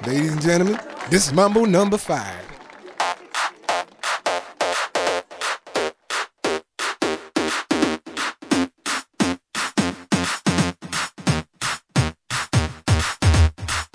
Ladies and gentlemen, this is Mambo number 5.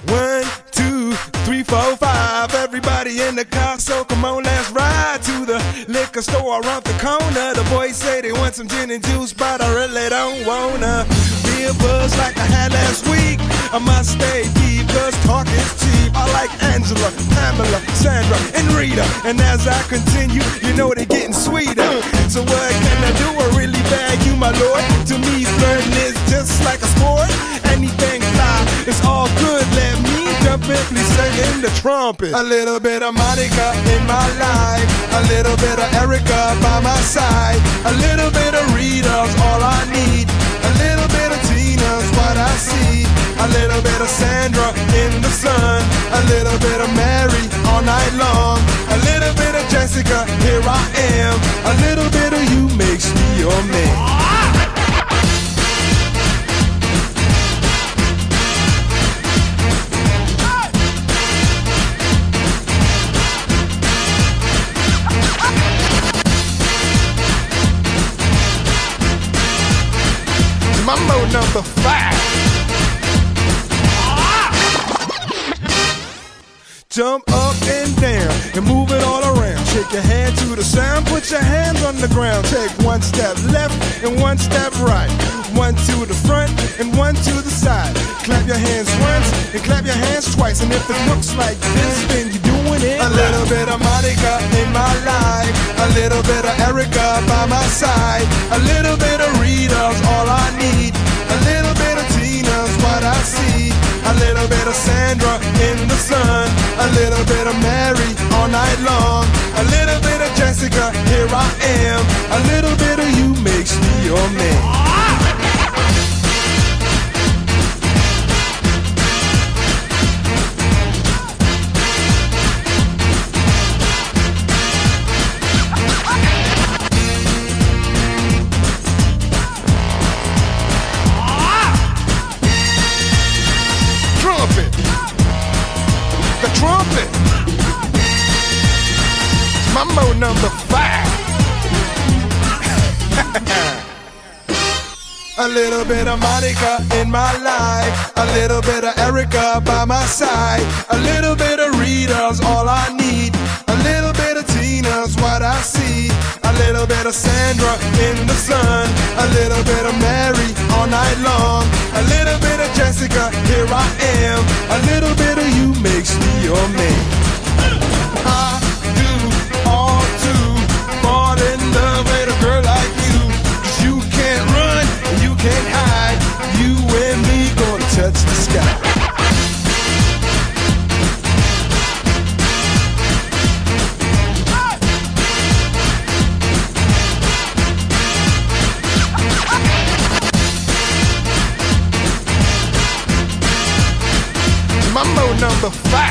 One, two, three, four, five. Everybody in the car, so come on, let's ride to the liquor store around the corner. The boys say they want some gin and juice, but I really don't wanna be a buzz like I had last week. I must stay deep, cause talk is cheap. I like Angela, Pamela, Sandra, and Rita. And as I continue, you know they're getting sweeter. So what can I do? I really bag you, my lord. To me, flirting is just like a sport. Anything fly, it's all good. Let me jump in, please sing in the trumpet. A little bit of Monica in my life, a little bit of Erica by my side, a little bit of Rita's all I need, a little bit of Tina's what I see, a little bit of Sandra in the sun, a little bit of Mary all night long, a little bit of Jessica, here I am, a little bit of you makes me your man. Mambo number 5. Jump up and down and move it all around. Shake your hand to the sound, put your hands on the ground. Take one step left and one step right. One to the front and one to the side. Clap your hands once and clap your hands twice. And if it looks like this, then you're doing it. A little bit of Monica in my life, a little bit of Erica by my side, a little bit of Rita's all I need, a little bit of Tina's what I see, a little bit of Sandra in the sun, a little bit of Mary all night long, a little bit of Jessica, here I am, a little bit of you makes me your man. Trumpet. Mambo number 5. A little bit of Monica in my life, a little bit of Erica by my side, a little bit of Rita's all I need, a little bit of Tina's what I see, a little bit of Sandra in the sun, a little bit of Mary all night long, a little bit of Jessica, here I am, a little bit of you makes me your man. I do all to fall in love with a girl like you, 'cause you can't run and you can't hide, you and me gonna touch the sky. Mambo number 5.